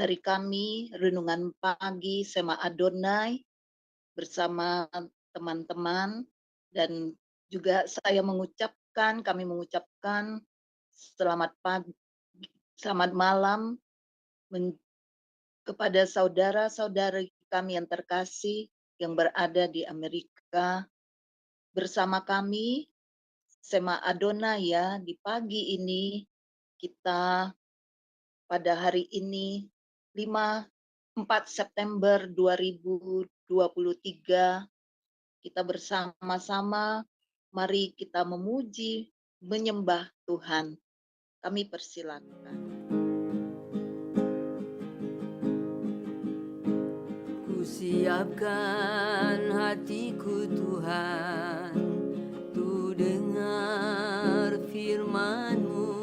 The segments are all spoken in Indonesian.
hari kami, renungan pagi Sema Adonai bersama teman-teman, dan juga kami mengucapkan selamat pagi, selamat malam men- kepada saudara-saudari kami yang terkasih yang berada di Amerika. Bersama kami Sema Adonai ya, di pagi ini kita pada hari ini 4 September 2023 kita bersama-sama mari kita memuji, menyembah Tuhan. Kami persilakan. Ku siapkan hatiku Tuhan, tu dengar firman-Mu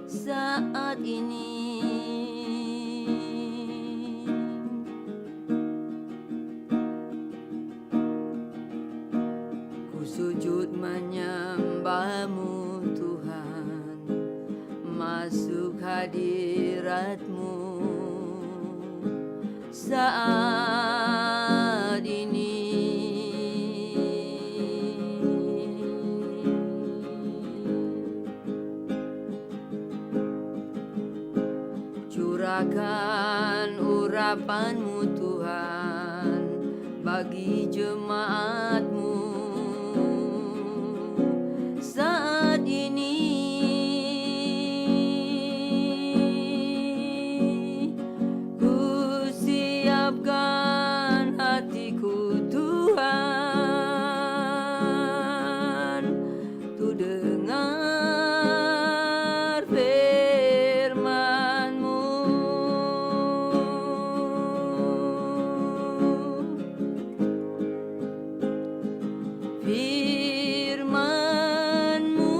saat ini. Ku sujud menyembah-Mu Tuhan, masuk hadirat-Mu saat ini. Curahkan urapan-Mu Tuhan bagi jemaat-Mu saat ini. Ku siapkan hatiku Tuhan, tu dengar firman-Mu. Firman-Mu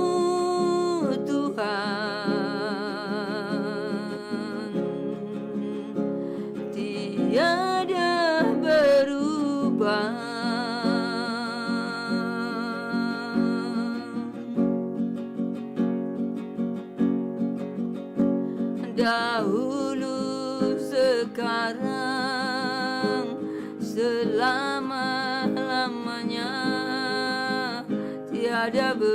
Tuhan tiada berubah. Dahulu, sekarang, selama-lamanya tiada berubah.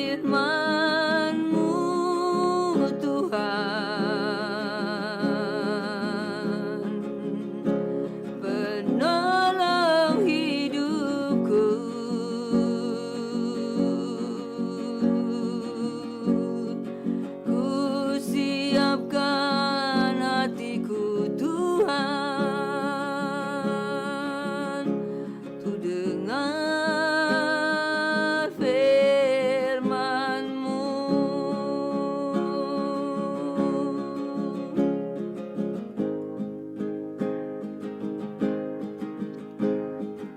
Firman-Mu Tuhan, penolong hidupku. Ku siapkan hatiku Tuhan, tu dengar firman-Mu.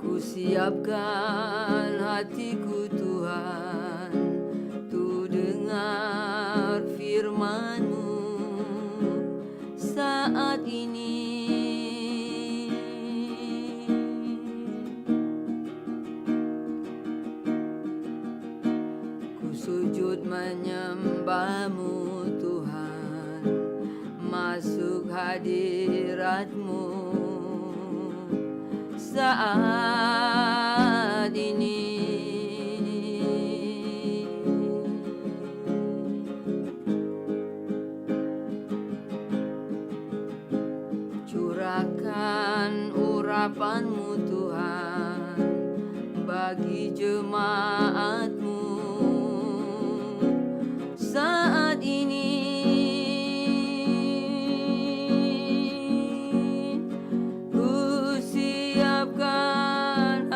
Ku siapkan hatiku Tuhan, tu dengar firman-Mu saat ini. Ku sujud menyembah-Mu Tuhan, masuk hadirat-Mu saat ini. Curahkan urapan-Mu Tuhan bagi jemaat-Mu saat ini. Ku siapkan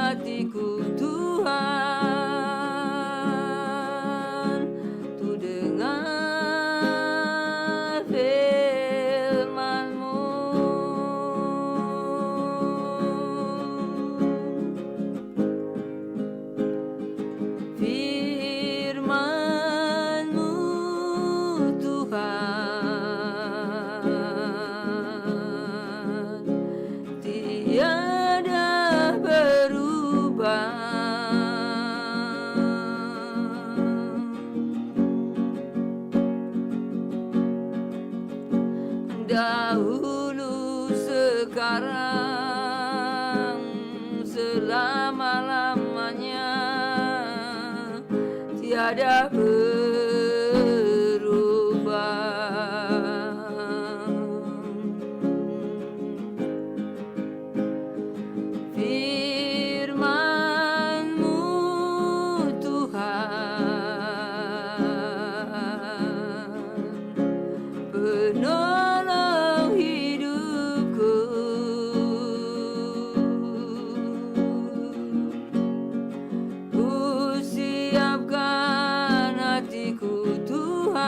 dahulu, sekarang, selama-lamanya, tiada berubah. Firman-Mu Tuhan, penolong hidupku. Ku siapkan hatiku Tuhan,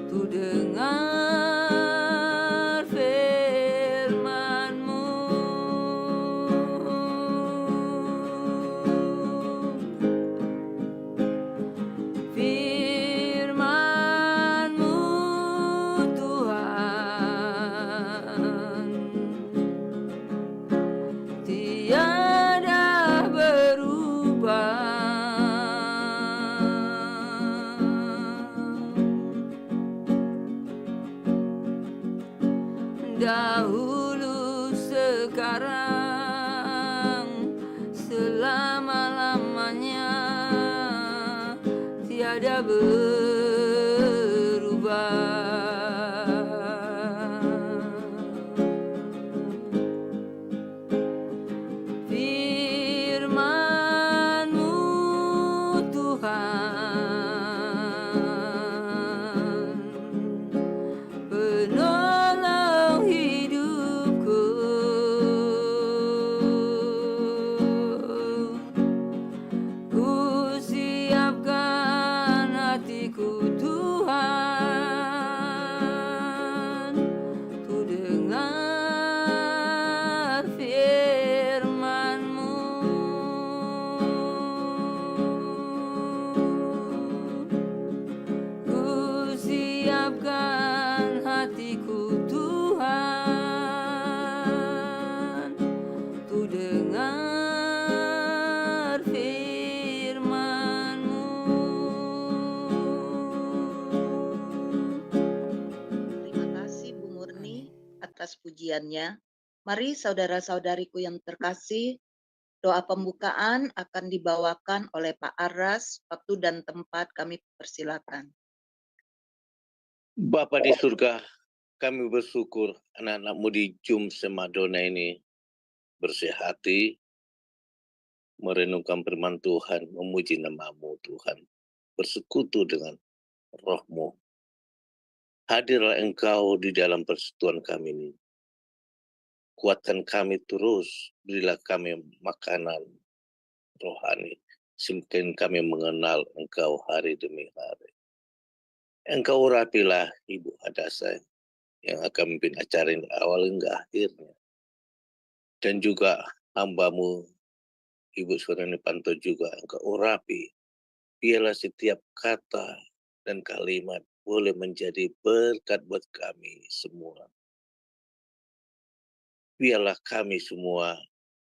untuk dengar firman-Mu. Firman-Mu Tuhan, tiada berubah. Dahulu, sekarang, selama-lamanya, tiada berubah. Firman-Mu Tuhan, penolong hidupku. Ku siapkan hatiku Tuhan, untuk dengar firman-Mu. Ku siapkan hatiku Tuhan, untuk dengar firman-Mu. Terima kasih Bu Murni atas pujiannya. Mari saudara-saudariku yang terkasih, doa pembukaan akan dibawakan oleh Pak Aras. Waktu dan tempat kami persilakan. Bapa di surga, kami bersyukur anak-anak-Mu di Jum Semadona ini bersih hati, merenungkan firman Tuhan, memuji nama-Mu Tuhan, bersekutu dengan roh-Mu. Hadirlah Engkau di dalam persekutuan kami ini. Kuatkan kami terus, berilah kami makanan rohani, semakin kami mengenal Engkau hari demi hari. Engkau urapilah Ibu Hadasa yang akan memimpin acara ini awal hingga akhirnya. Dan juga hamba-Mu, Ibu Surani Panto juga Engkau urapi. Biarlah setiap kata dan kalimat boleh menjadi berkat buat kami semua. Biarlah kami semua,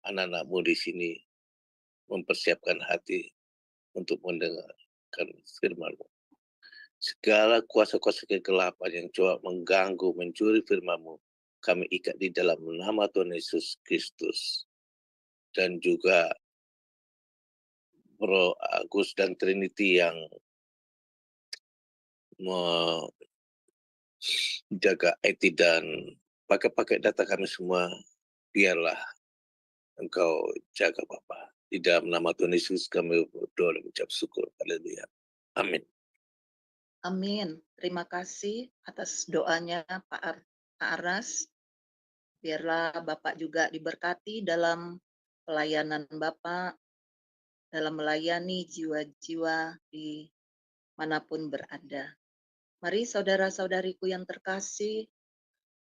anak-anak-Mu di sini, mempersiapkan hati untuk mendengarkan firman-Mu. Segala kuasa-kuasa kegelapan yang coba mengganggu, mencuri firman-Mu, kami ikat di dalam nama Tuhan Yesus Kristus. Dan juga Bro Agus dan Trinity yang menjaga IT dan pakai data kami semua, biarlah Engkau jaga Bapa. Di dalam nama Tuhan Yesus kami berdoa dan mengucap syukur. Haleluya. Amin. Amin. Terima kasih atas doanya Pak Aras. Biarlah Bapak juga diberkati dalam pelayanan Bapak, dalam melayani jiwa-jiwa di manapun berada. Mari saudara-saudariku yang terkasih,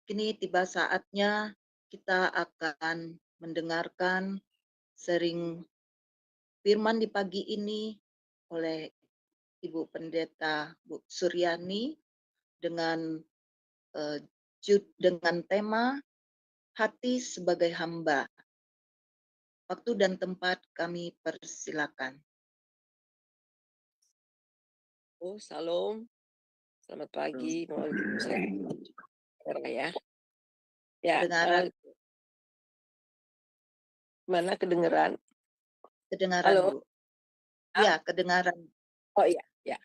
kini tiba saatnya kita akan mendengarkan sharing firman di pagi ini oleh Ibu Pendeta Bu Suryani dengan dengan tema hati sebagai hamba. Waktu dan tempat kami persilakan. Oh, Shalom. Selamat pagi, Waalaikumsalam. Dengar ya? Ya, Kedengaran, mana kedengeran? kedengaran, Halo? Bu. Ah, Ya, kedengaran. oh iya, ya.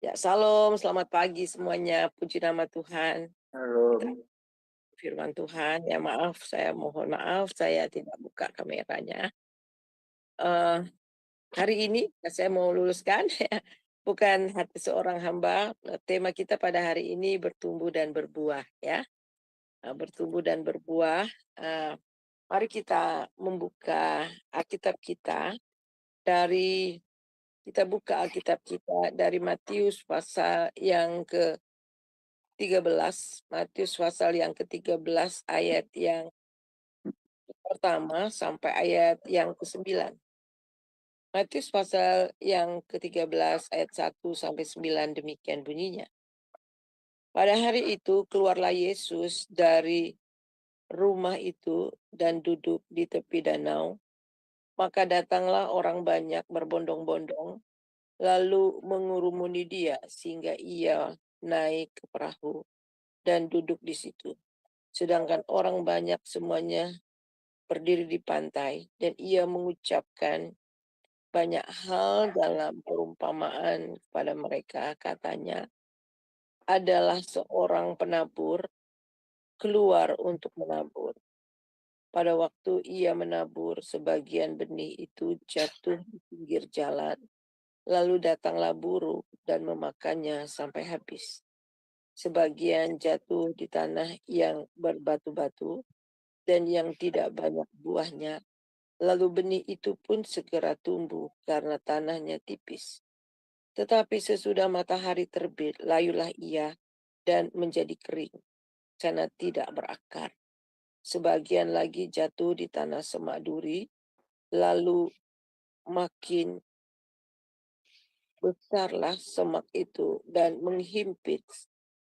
Ya, salam, selamat pagi semuanya. Puji nama Tuhan. Kita firman Tuhan. Ya, maaf, saya mohon maaf, saya tidak buka kameranya. Eh, hari ini saya mau luruskan, bukan hati seorang hamba. Tema kita pada hari ini bertumbuh dan berbuah, ya. Bertumbuh dan berbuah. Eh, Mari kita membuka Alkitab kita dari kita buka Alkitab kita dari Matius pasal yang ke-13, Matius pasal yang ke-13 ayat yang pertama sampai ayat yang ke-9. Matius pasal yang ke-13 ayat 1 sampai 9 demikian bunyinya. Pada hari itu keluarlah Yesus dari rumah itu dan duduk di tepi danau. Maka datanglah orang banyak berbondong-bondong, lalu mengurumuni dia sehingga ia naik ke perahu dan duduk di situ. Sedangkan orang banyak semuanya berdiri di pantai dan ia mengucapkan banyak hal dalam perumpamaan kepada mereka. Katanya, adalah seorang penabur keluar untuk menabur. Pada waktu ia menabur, sebagian benih itu jatuh di pinggir jalan. Lalu datanglah burung dan memakannya sampai habis. Sebagian jatuh di tanah yang berbatu-batu dan yang tidak banyak buahnya. Lalu benih itu pun segera tumbuh karena tanahnya tipis. Tetapi sesudah matahari terbit, layulah ia dan menjadi kering karena tidak berakar. Sebagian lagi jatuh di tanah semak duri, lalu makin besarlah semak itu dan menghimpit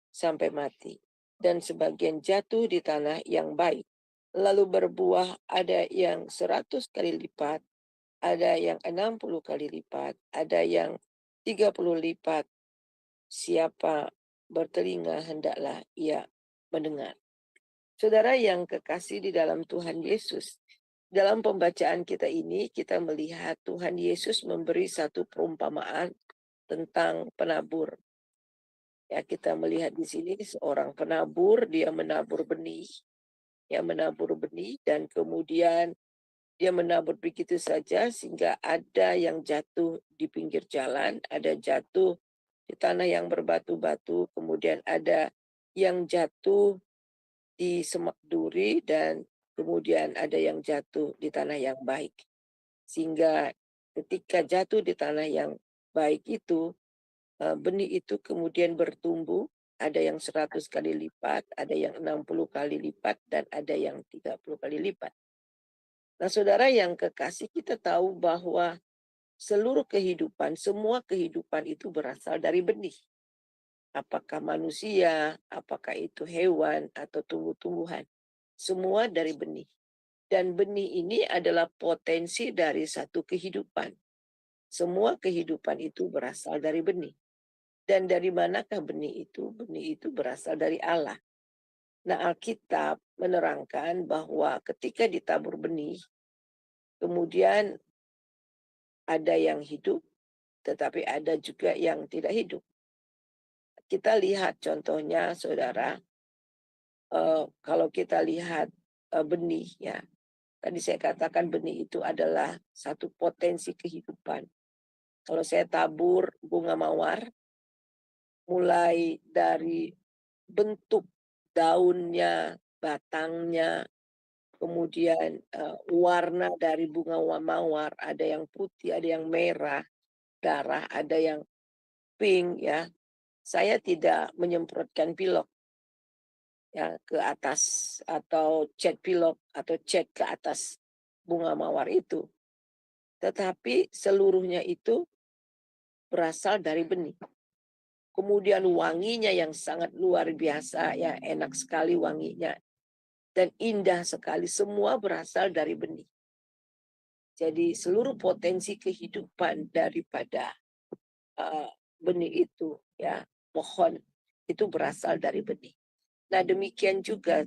sampai mati. Dan sebagian jatuh di tanah yang baik, lalu berbuah, ada yang 100 kali lipat, ada yang 60 kali lipat, ada yang 30 lipat. Siapa bertelinga hendaklah ia mendengar. Saudara yang kekasih di dalam Tuhan Yesus, dalam pembacaan kita ini kita melihat Tuhan Yesus memberi satu perumpamaan tentang penabur. Ya, kita melihat di sini seorang penabur, dia menabur benih. Ya, menabur benih dan kemudian dia menabur begitu saja sehingga ada yang jatuh di pinggir jalan, ada jatuh di tanah yang berbatu-batu, kemudian ada yang jatuh di semak duri dan kemudian ada yang jatuh di tanah yang baik. Sehingga ketika jatuh di tanah yang baik itu, benih itu kemudian bertumbuh, ada yang 100 kali lipat, ada yang 60 kali lipat, dan ada yang 30 kali lipat. Nah, saudara yang kekasih, kita tahu bahwa seluruh kehidupan, semua kehidupan itu berasal dari benih. Apakah manusia, apakah itu hewan, atau tumbuh-tumbuhan. Semua dari benih. Dan benih ini adalah potensi dari satu kehidupan. Semua kehidupan itu berasal dari benih. Dan dari manakah benih itu? Benih itu berasal dari Allah. Nah, Alkitab menerangkan bahwa ketika ditabur benih, kemudian ada yang hidup, tetapi ada juga yang tidak hidup. Kita lihat contohnya, saudara, kalau kita lihat benih, ya, tadi saya katakan benih itu adalah satu potensi kehidupan. Kalau saya tabur bunga mawar, mulai dari bentuk daunnya, batangnya, kemudian warna dari bunga mawar, ada yang putih, ada yang merah, darah, ada yang pink, ya. Saya tidak menyemprotkan pilok ya ke atas atau cat pilok atau cat ke atas bunga mawar itu. Tetapi seluruhnya itu berasal dari benih. Kemudian wanginya yang sangat luar biasa, ya, enak sekali wanginya dan indah sekali, semua berasal dari benih. Jadi seluruh potensi kehidupan daripada benih itu, ya, pohon itu berasal dari benih. Nah, demikian juga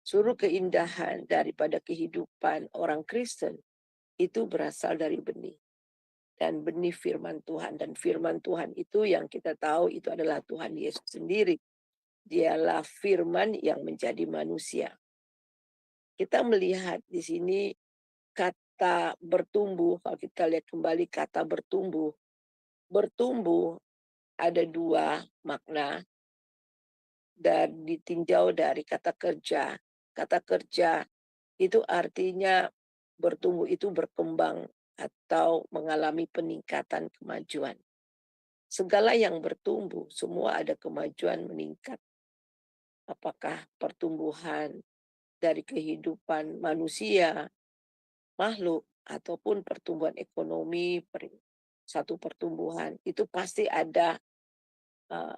seluruh keindahan daripada kehidupan orang Kristen itu berasal dari benih. Dan benih firman Tuhan. Dan firman Tuhan itu yang kita tahu itu adalah Tuhan Yesus sendiri. Dialah firman yang menjadi manusia. Kita melihat di sini kata bertumbuh, kalau kita lihat kembali kata bertumbuh. Bertumbuh ada dua makna dan ditinjau dari kata kerja. Kata kerja itu artinya bertumbuh itu berkembang atau mengalami peningkatan kemajuan. Segala yang bertumbuh, semua ada kemajuan meningkat. Apakah pertumbuhan dari kehidupan manusia, makhluk, ataupun pertumbuhan ekonomi, satu pertumbuhan, itu pasti ada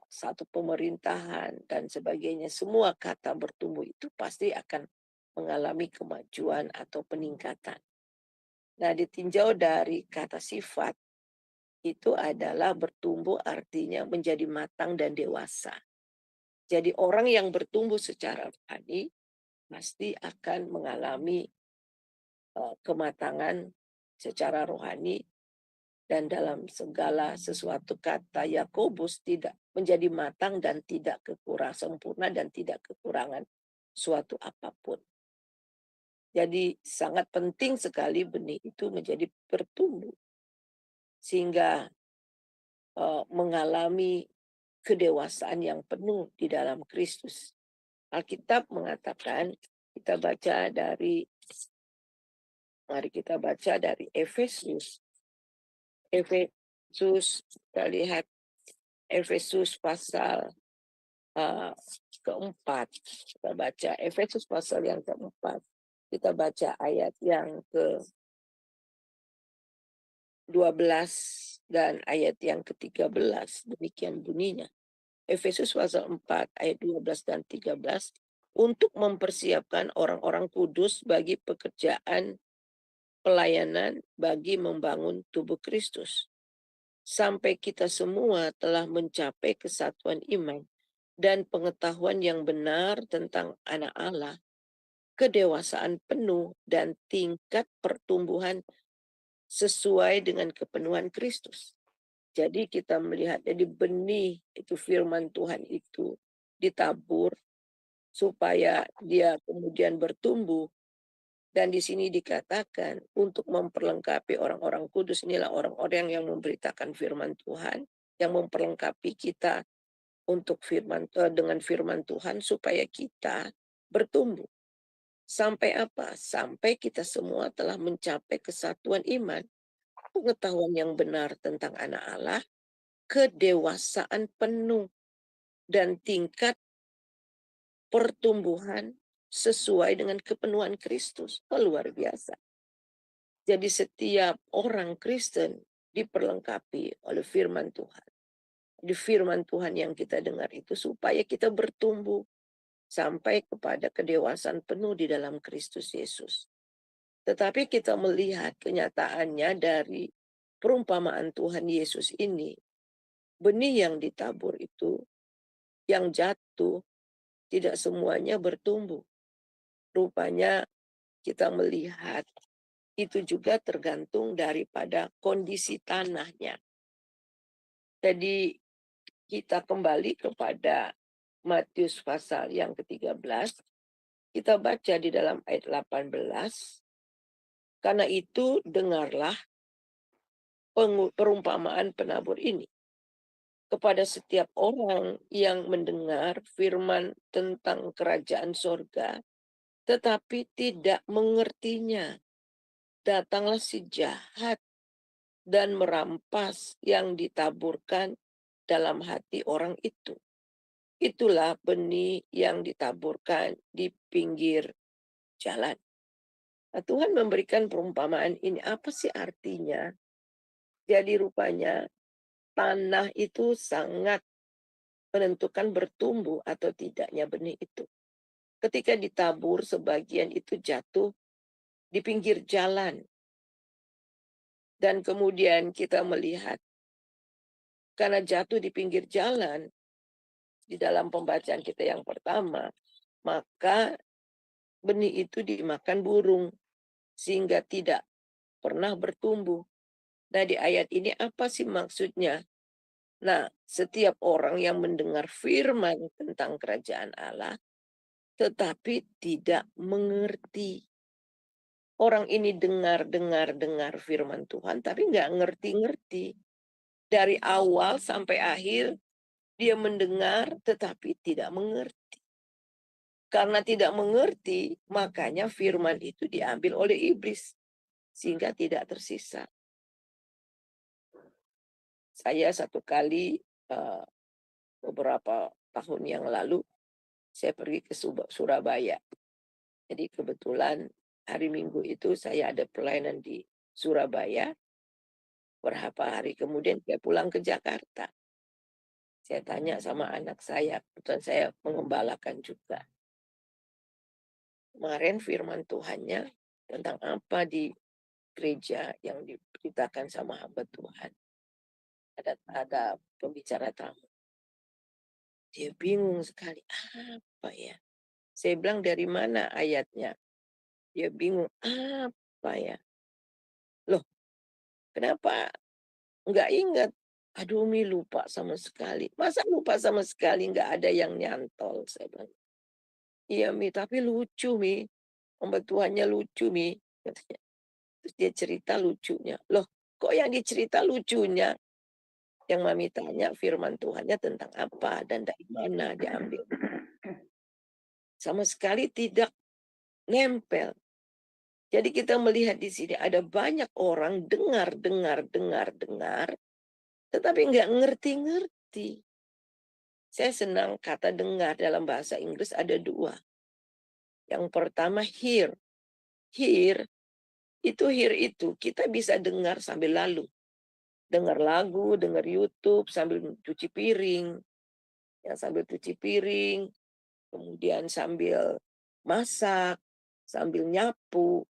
satu pemerintahan dan sebagainya. Semua kata bertumbuh itu pasti akan mengalami kemajuan atau peningkatan. Nah, ditinjau dari kata sifat, itu adalah bertumbuh artinya menjadi matang dan dewasa. Jadi orang yang bertumbuh secara rohani pasti akan mengalami kematangan secara rohani dan dalam segala sesuatu kata Yakobus tidak menjadi matang dan tidak kekurangan sempurna dan tidak kekurangan suatu apapun. Jadi sangat penting sekali benih itu menjadi bertumbuh sehingga mengalami kedewasaan yang penuh di dalam Kristus. Alkitab mengatakan, mari kita baca dari Efesus. Kita lihat Efesus pasal keempat. Kita baca Efesus pasal yang keempat. Kita baca ayat yang ke-12 dan ayat yang ke-13. Demikian bunyinya. Efesus pasal 4 ayat 12 dan 13 untuk mempersiapkan orang-orang kudus bagi pekerjaan pelayanan bagi membangun tubuh Kristus. Sampai kita semua telah mencapai kesatuan iman dan pengetahuan yang benar tentang anak Allah, kedewasaan penuh dan tingkat pertumbuhan sesuai dengan kepenuhan Kristus. Jadi kita melihat jadi benih itu firman Tuhan itu ditabur supaya dia kemudian bertumbuh. Dan di sini dikatakan untuk memperlengkapi orang-orang kudus, inilah orang-orang yang memberitakan firman Tuhan, yang memperlengkapi kita untuk dengan firman Tuhan supaya kita bertumbuh. Sampai apa? Sampai kita semua telah mencapai kesatuan iman, pengetahuan yang benar tentang anak Allah, kedewasaan penuh, dan tingkat pertumbuhan sesuai dengan kepenuhan Kristus. Luar biasa. Jadi setiap orang Kristen diperlengkapi oleh firman Tuhan. Di firman Tuhan yang kita dengar itu supaya kita bertumbuh sampai kepada kedewasaan penuh di dalam Kristus Yesus. Tetapi kita melihat kenyataannya dari perumpamaan Tuhan Yesus ini, benih yang ditabur itu, yang jatuh, tidak semuanya bertumbuh. Rupanya kita melihat itu juga tergantung daripada kondisi tanahnya. Jadi kita kembali kepada Matius pasal yang ke-13. Kita baca di dalam ayat 18. Karena itu dengarlah perumpamaan penabur ini. Kepada setiap orang yang mendengar firman tentang kerajaan sorga, tetapi tidak mengertinya. Datanglah si jahat dan merampas yang ditaburkan dalam hati orang itu. Itulah benih yang ditaburkan di pinggir jalan. Nah, Tuhan memberikan perumpamaan ini. Apa sih artinya? Jadi rupanya tanah itu sangat menentukan bertumbuh atau tidaknya benih itu. Ketika ditabur, sebagian itu jatuh di pinggir jalan. Dan kemudian kita melihat, karena jatuh di pinggir jalan, di dalam pembacaan kita yang pertama, maka benih itu dimakan burung sehingga tidak pernah bertumbuh. Nah, di ayat ini apa sih maksudnya? Nah, setiap orang yang mendengar firman tentang kerajaan Allah tetapi tidak mengerti. Orang ini dengar firman Tuhan tapi nggak ngerti-ngerti. Dari awal sampai akhir dia mendengar tetapi tidak mengerti. Karena tidak mengerti, makanya firman itu diambil oleh iblis sehingga tidak tersisa. Saya satu kali beberapa tahun yang lalu saya pergi ke Surabaya. Jadi kebetulan hari Minggu itu saya ada pelayanan di Surabaya. Berapa hari kemudian saya pulang ke Jakarta. Saya tanya sama anak saya, kebetulan saya mengembalakan juga. Kemarin firman Tuhannya tentang apa di gereja yang diberitakan sama hamba Tuhan. Ada pembicara tamu. Dia bingung sekali, apa ya? Saya bilang dari mana ayatnya? Dia bingung, apa ya? Loh, kenapa nggak ingat? Aduh, Mi lupa sama sekali. Masa lupa sama sekali nggak ada yang nyantol? Saya bilang, iya Mi, tapi lucu Mi. Hamba Tuhannya lucu Mi. Katanya. Terus dia cerita lucunya. Loh, kok yang dicerita lucunya? Yang Mami tanya firman Tuhannya tentang apa dan dari mana diambil. Sama sekali tidak nempel. Jadi kita melihat di sini ada banyak orang dengar, tetapi nggak ngerti-ngerti. Saya senang kata dengar dalam bahasa Inggris ada dua. Yang pertama hear. Hear itu kita bisa dengar sambil lalu. Dengar lagu, dengar YouTube sambil cuci piring. Ya, sambil cuci piring, kemudian sambil masak, sambil nyapu.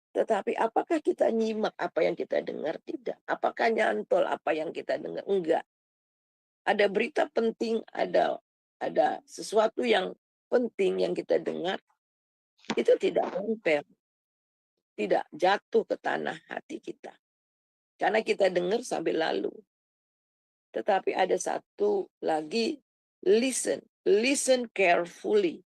Tetapi apakah kita nyimak apa yang kita dengar? Tidak. Apakah nyantol apa yang kita dengar? Enggak. Ada berita penting, ada sesuatu yang penting yang kita dengar, itu tidak nempel, tidak jatuh ke tanah hati kita. Karena kita dengar sambil lalu. Tetapi ada satu lagi, listen carefully.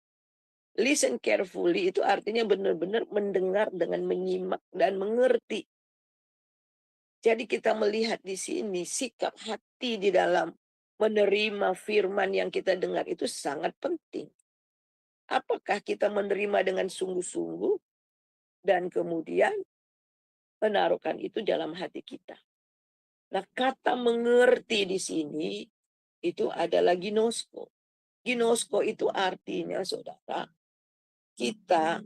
Listen carefully itu artinya benar-benar mendengar dengan menyimak dan mengerti. Jadi kita melihat di sini sikap hati di dalam menerima firman yang kita dengar itu sangat penting. Apakah kita menerima dengan sungguh-sungguh dan kemudian menaruhkan itu dalam hati kita. Nah, kata mengerti di sini itu adalah ginosko. Ginosko itu artinya, saudara, kita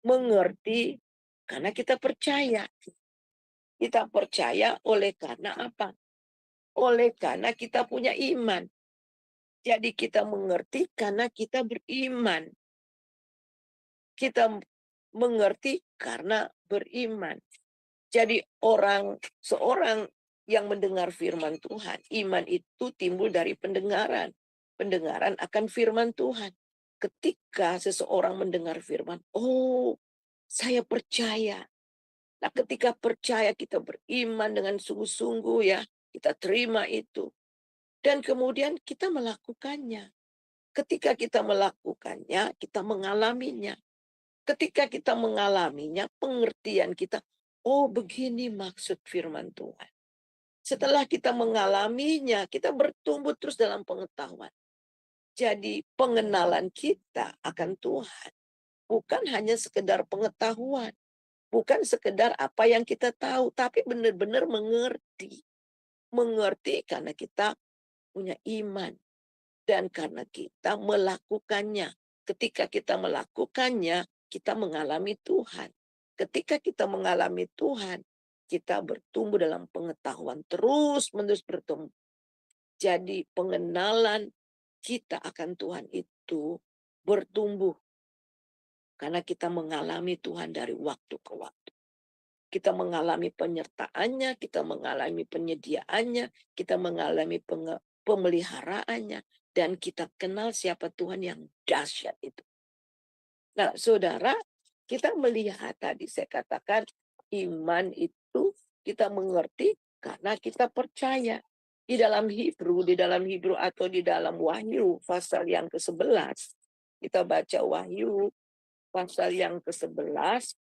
mengerti karena kita percaya. Kita percaya oleh karena apa? Oleh karena kita punya iman. Jadi kita mengerti karena kita beriman. Kita mengerti karena beriman. Jadi seorang yang mendengar firman Tuhan, iman itu timbul dari pendengaran. Pendengaran akan firman Tuhan. Ketika seseorang mendengar firman, oh, saya percaya. Nah, ketika percaya kita beriman dengan sungguh-sungguh ya, kita terima itu. Dan kemudian kita melakukannya. Ketika kita melakukannya, kita mengalaminya. Ketika kita mengalaminya, pengertian kita, oh begini maksud firman Tuhan. Setelah kita mengalaminya, kita bertumbuh terus dalam pengetahuan. Jadi pengenalan kita akan Tuhan bukan hanya sekedar pengetahuan, bukan sekedar apa yang kita tahu, tapi benar-benar mengerti. Mengerti karena kita punya iman dan karena kita melakukannya. Ketika kita melakukannya, kita mengalami Tuhan. Ketika kita mengalami Tuhan, kita bertumbuh dalam pengetahuan, terus-menerus bertumbuh. Jadi pengenalan kita akan Tuhan itu bertumbuh karena kita mengalami Tuhan dari waktu ke waktu. Kita mengalami penyertaannya, kita mengalami penyediaannya, kita mengalami pemeliharaannya, dan kita kenal siapa Tuhan yang dahsyat itu. Nah, saudara, kita melihat tadi saya katakan iman itu kita mengerti karena kita percaya. Di dalam Hebrew atau di dalam Wahyu pasal yang ke-11, kita baca Wahyu pasal yang ke-11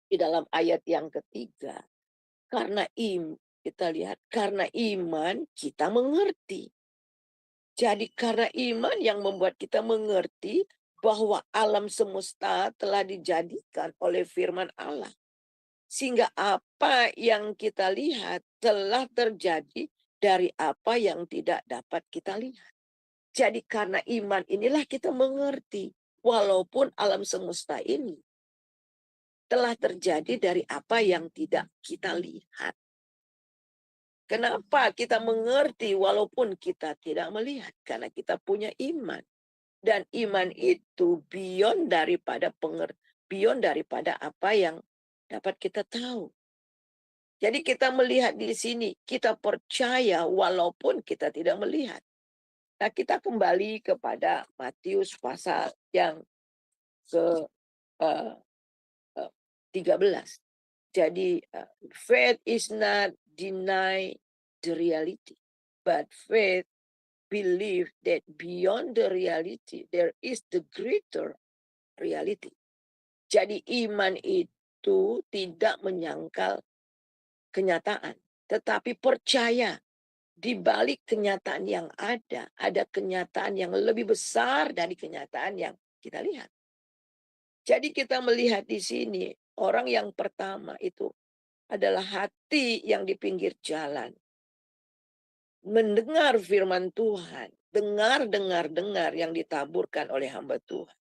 di dalam ayat yang ketiga. Kita lihat karena iman kita mengerti. Jadi karena iman yang membuat kita mengerti bahwa alam semesta telah dijadikan oleh firman Allah. Sehingga apa yang kita lihat telah terjadi dari apa yang tidak dapat kita lihat. Jadi karena iman inilah kita mengerti. Walaupun alam semesta ini telah terjadi dari apa yang tidak kita lihat. Kenapa kita mengerti walaupun kita tidak melihat? Karena kita punya iman. Dan iman itu beyond daripada apa yang dapat kita tahu. Jadi kita melihat di sini, kita percaya walaupun kita tidak melihat. Nah, kita kembali kepada Matius pasal yang ke 13. Jadi faith is not deny the reality, but faith believe that beyond the reality there is the greater reality. Jadi iman itu tidak menyangkal kenyataan, tetapi percaya di balik kenyataan yang ada kenyataan yang lebih besar dari kenyataan yang kita lihat. Jadi kita melihat di sini orang yang pertama itu adalah hati yang di pinggir jalan. Mendengar firman Tuhan, dengar yang ditaburkan oleh hamba Tuhan.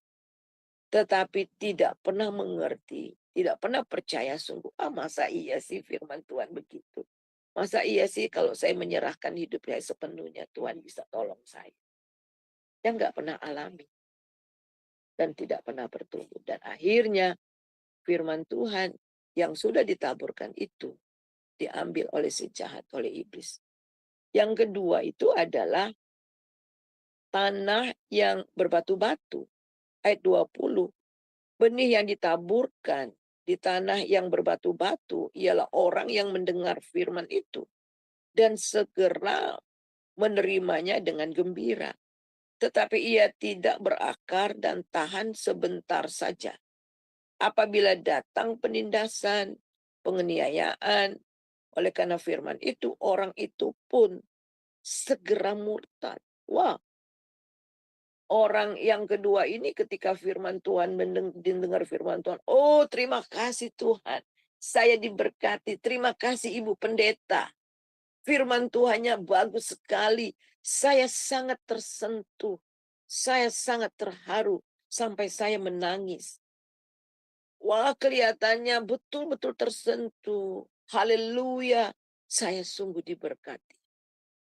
Tetapi tidak pernah mengerti, tidak pernah percaya sungguh. Masa iya sih firman Tuhan begitu? Masa iya sih kalau saya menyerahkan hidup saya sepenuhnya, Tuhan bisa tolong saya? Yang nggak pernah alami. Dan tidak pernah bertumbuh. Dan akhirnya firman Tuhan yang sudah ditaburkan itu diambil oleh si jahat, oleh iblis. Yang kedua itu adalah tanah yang berbatu-batu. Ayat 20. Benih yang ditaburkan di tanah yang berbatu-batu ialah orang yang mendengar firman itu dan segera menerimanya dengan gembira. Tetapi ia tidak berakar dan tahan sebentar saja. Apabila datang penindasan, penganiayaan, oleh karena firman itu, orang itu pun segera murtad. Wah, orang yang kedua ini ketika firman Tuhan mendengar firman Tuhan, oh terima kasih Tuhan, saya diberkati, terima kasih Ibu Pendeta. Firman Tuhannya bagus sekali, saya sangat tersentuh, saya sangat terharu, sampai saya menangis. Wah, kelihatannya betul-betul tersentuh. Haleluya, saya sungguh diberkati.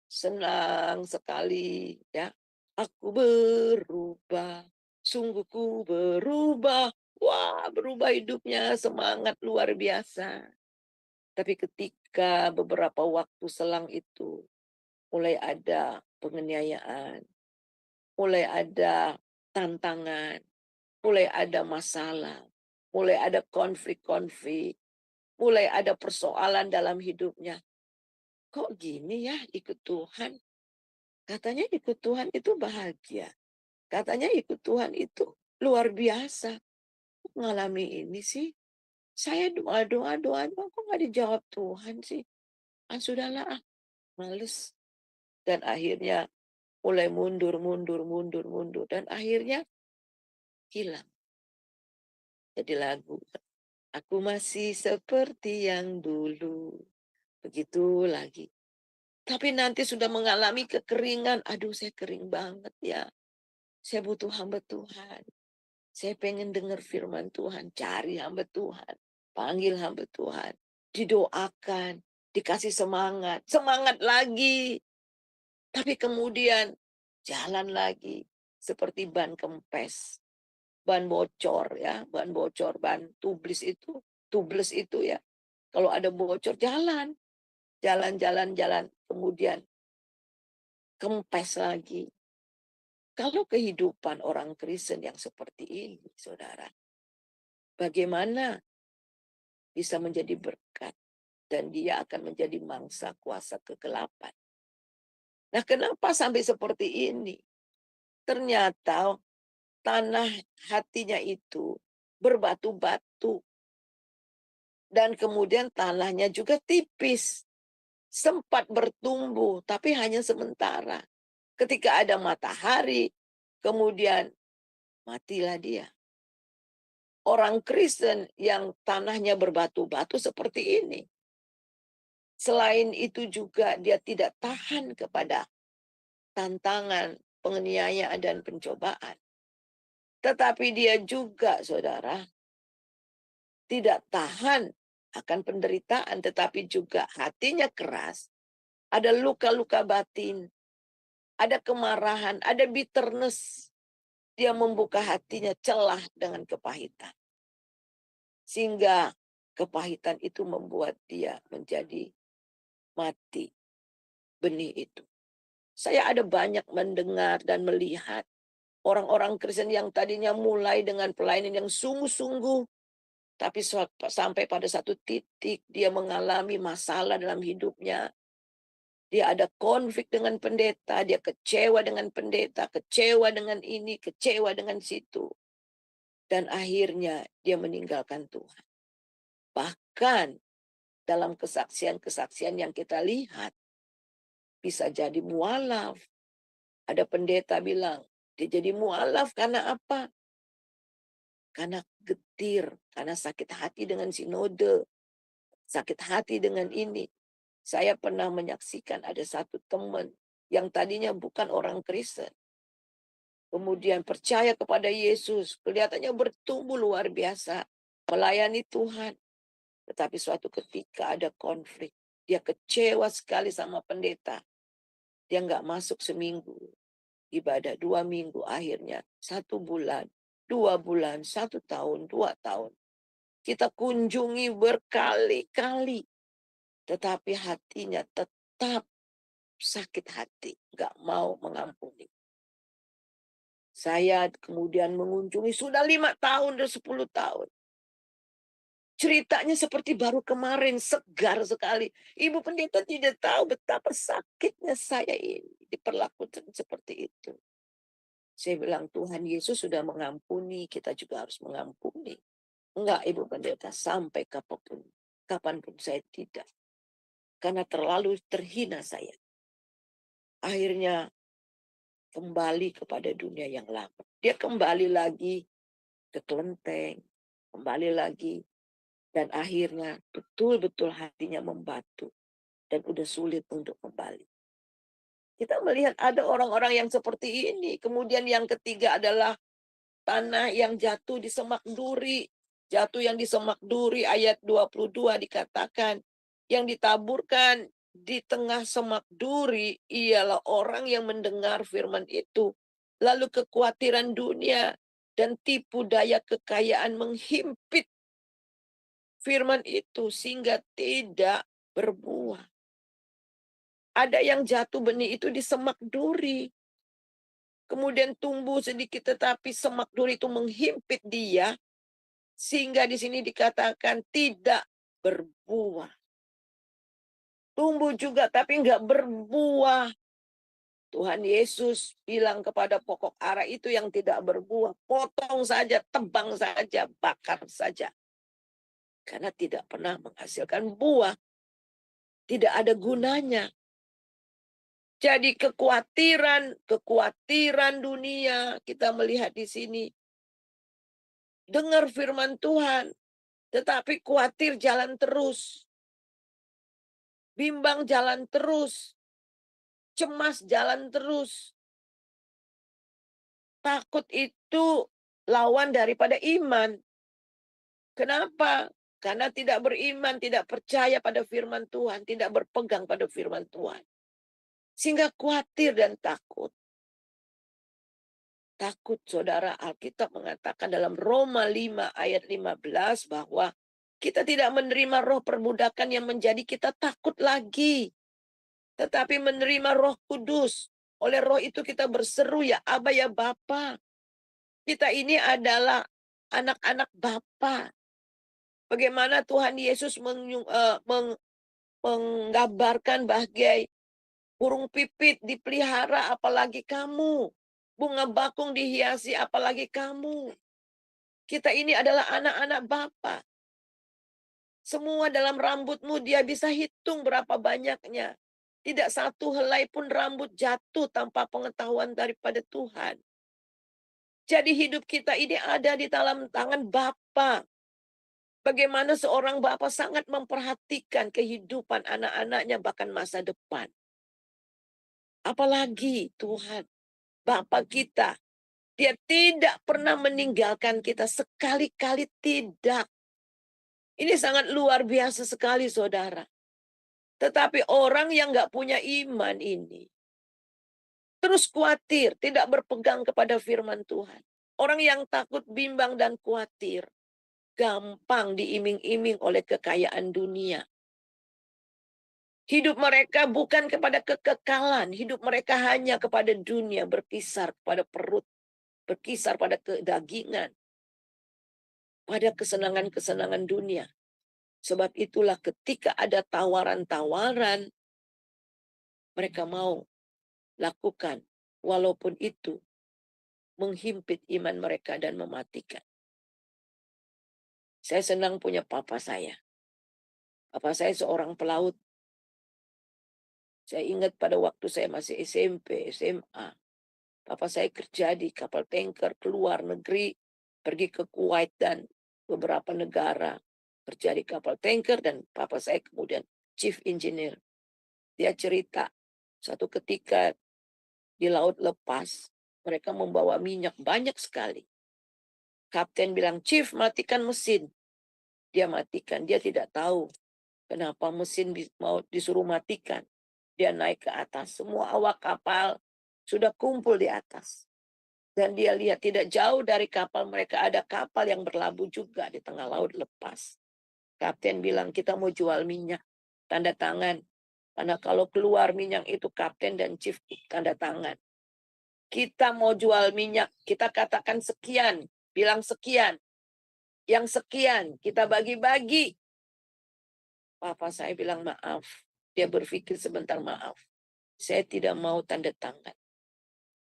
Senang sekali ya. Aku berubah, sungguh ku berubah. Wah, berubah hidupnya, semangat luar biasa. Tapi ketika beberapa waktu selang itu, mulai ada penganiayaan, mulai ada tantangan, mulai ada masalah, mulai ada konflik-konflik, mulai ada persoalan dalam hidupnya. Kok gini ya ikut Tuhan? Katanya ikut Tuhan itu bahagia. Katanya ikut Tuhan itu luar biasa. Kok ngalami ini sih? Saya doa, kok nggak dijawab Tuhan sih? Sudahlah, males. Dan akhirnya mulai mundur. Dan akhirnya hilang. Jadi lagu. Aku masih seperti yang dulu. Begitu lagi. Tapi nanti sudah mengalami kekeringan. Aduh, saya kering banget ya. Saya butuh hamba Tuhan. Saya pengen dengar firman Tuhan. Cari hamba Tuhan. Panggil hamba Tuhan. Didoakan. Dikasih semangat. Semangat lagi. Tapi kemudian jalan lagi. Seperti ban kempes. Ban bocor ya. Ban bocor. Ban tubles itu. Tubles itu ya. Kalau ada bocor, jalan. Jalan. Kemudian kempes lagi. Kalau kehidupan orang Kristen yang seperti ini, saudara, bagaimana bisa menjadi berkat dan dia akan menjadi mangsa kuasa kegelapan. Nah, kenapa sampai seperti ini? Ternyata tanah hatinya itu berbatu-batu dan kemudian tanahnya juga tipis. Sempat bertumbuh, tapi hanya sementara. Ketika ada matahari, kemudian matilah dia. Orang Kristen yang tanahnya berbatu-batu seperti ini. Selain itu juga dia tidak tahan kepada tantangan, penganiayaan, dan pencobaan. Tetapi dia juga, saudara, tidak tahan akan penderitaan, tetapi juga hatinya keras. Ada luka-luka batin, ada kemarahan, ada bitterness. Dia membuka hatinya celah dengan kepahitan. Sehingga kepahitan itu membuat dia menjadi mati benih itu. Saya ada banyak mendengar dan melihat orang-orang Kristen yang tadinya mulai dengan pelayanan yang sungguh-sungguh, tapi sampai pada satu titik dia mengalami masalah dalam hidupnya. Dia ada konflik dengan pendeta, dia kecewa dengan pendeta, kecewa dengan ini, kecewa dengan situ. Dan akhirnya dia meninggalkan Tuhan. Bahkan dalam kesaksian-kesaksian yang kita lihat, bisa jadi mualaf. Ada pendeta bilang, dia jadi mualaf karena apa? Karena getir, karena sakit hati dengan sinode, sakit hati dengan ini. Saya pernah menyaksikan ada satu teman yang tadinya bukan orang Kristen. Kemudian percaya kepada Yesus, kelihatannya bertumbuh luar biasa, melayani Tuhan. Tetapi suatu ketika ada konflik, dia kecewa sekali sama pendeta. Dia nggak masuk seminggu, ibadah 2 minggu, akhirnya 1 bulan, 2 bulan, 1 tahun, 2 tahun. Kita kunjungi berkali-kali, tetapi hatinya tetap sakit hati, nggak mau mengampuni. Saya kemudian mengunjungi sudah 5 tahun dan 10 tahun. Ceritanya seperti baru kemarin, segar sekali. Ibu pendeta tidak tahu betapa sakitnya saya ini diperlakukan seperti itu. Saya bilang, Tuhan Yesus sudah mengampuni, kita juga harus mengampuni. Enggak, Ibu pendeta, sampai kapanpun saya tidak. Karena terlalu terhina saya. Akhirnya kembali kepada dunia yang lama. Dia kembali lagi ke kelenteng, kembali lagi. Dan akhirnya betul-betul hatinya membatu. Dan udah sulit untuk kembali. Kita melihat ada orang-orang yang seperti ini. Kemudian yang ketiga adalah tanah yang jatuh di semak duri. Jatuh yang di semak duri ayat 22 dikatakan. Yang ditaburkan di tengah semak duri ialah orang yang mendengar firman itu. Lalu kekhawatiran dunia dan tipu daya kekayaan menghimpit firman itu sehingga tidak berbuah. Ada yang jatuh benih itu di semak duri. Kemudian tumbuh sedikit tetapi semak duri itu menghimpit dia. Sehingga di sini dikatakan tidak berbuah. Tumbuh juga tapi enggak berbuah. Tuhan Yesus bilang kepada pokok ara itu yang tidak berbuah. Potong saja, tebang saja, bakar saja. Karena tidak pernah menghasilkan buah. Tidak ada gunanya. Jadi kekhawatiran dunia kita melihat di sini. Dengar firman Tuhan, tetapi khawatir jalan terus. Bimbang jalan terus. Cemas jalan terus. Takut itu lawan daripada iman. Kenapa? Karena tidak beriman, tidak percaya pada firman Tuhan, tidak berpegang pada firman Tuhan. Sehingga khawatir dan takut. Takut, saudara. Alkitab mengatakan dalam Roma 5 ayat 15 bahwa kita tidak menerima roh perbudakan yang menjadi kita takut lagi. Tetapi menerima Roh Kudus Oleh Roh itu kita berseru, ya Aba, ya Bapa. Kita ini adalah anak-anak Bapa. Bagaimana Tuhan Yesus menggambarkan bagai burung pipit dipelihara, apalagi kamu. Bunga bakung dihiasi, apalagi kamu. Kita ini adalah anak-anak Bapa. Semua dalam rambutmu dia bisa hitung berapa banyaknya. Tidak satu helai pun rambut jatuh tanpa pengetahuan daripada Tuhan. Jadi hidup kita ini ada di dalam tangan Bapa. Bagaimana seorang Bapa sangat memperhatikan kehidupan anak-anaknya bahkan masa depan. Apalagi Tuhan, Bapa kita. Dia tidak pernah meninggalkan kita, sekali-kali tidak. Ini sangat luar biasa sekali, saudara. Tetapi orang yang nggak punya iman ini, terus khawatir, tidak berpegang kepada firman Tuhan. Orang yang takut, bimbang, dan khawatir, gampang diiming-iming oleh kekayaan dunia. Hidup mereka bukan kepada kekekalan, hidup mereka hanya kepada dunia, berkisar pada perut, berkisar pada kedagingan, pada kesenangan-kesenangan dunia. Sebab itulah ketika ada tawaran-tawaran, mereka mau lakukan, walaupun itu menghimpit iman mereka dan mematikan. Saya senang punya papa saya. Papa saya seorang pelaut. Saya ingat pada waktu saya masih SMP, SMA. Papa saya kerja di kapal tanker ke luar negeri, pergi ke Kuwait dan beberapa negara. Kerja di kapal tanker dan papa saya kemudian chief engineer. Dia cerita, satu ketika di laut lepas, mereka membawa minyak banyak sekali. Kapten bilang, "Chief, matikan mesin." Dia matikan, dia tidak tahu kenapa mesin mau disuruh matikan. Dia naik ke atas, semua awak kapal sudah kumpul di atas. Dan dia lihat tidak jauh dari kapal mereka ada kapal yang berlabuh juga di tengah laut lepas. Kapten bilang, "Kita mau jual minyak, tanda tangan." Karena kalau keluar minyak itu kapten dan chief tanda tangan. Kita mau jual minyak, kita katakan sekian, bilang sekian. Yang sekian, kita bagi-bagi. Papa saya bilang maaf. Dia berpikir sebentar, maaf. Saya tidak mau tanda tangan.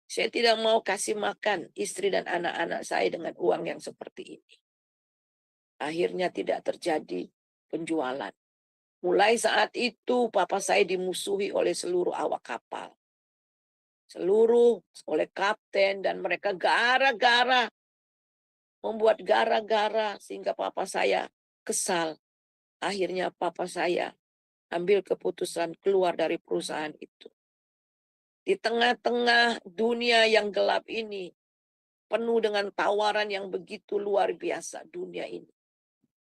Saya tidak mau kasih makan istri dan anak-anak saya dengan uang yang seperti ini. Akhirnya tidak terjadi penjualan. Mulai saat itu papa saya dimusuhi oleh seluruh awak kapal. Seluruh oleh kapten dan mereka gara-gara membuat gara-gara sehingga papa saya kesal. Akhirnya papa saya ambil keputusan keluar dari perusahaan itu. Di tengah-tengah dunia yang gelap ini, penuh dengan tawaran yang begitu luar biasa dunia ini.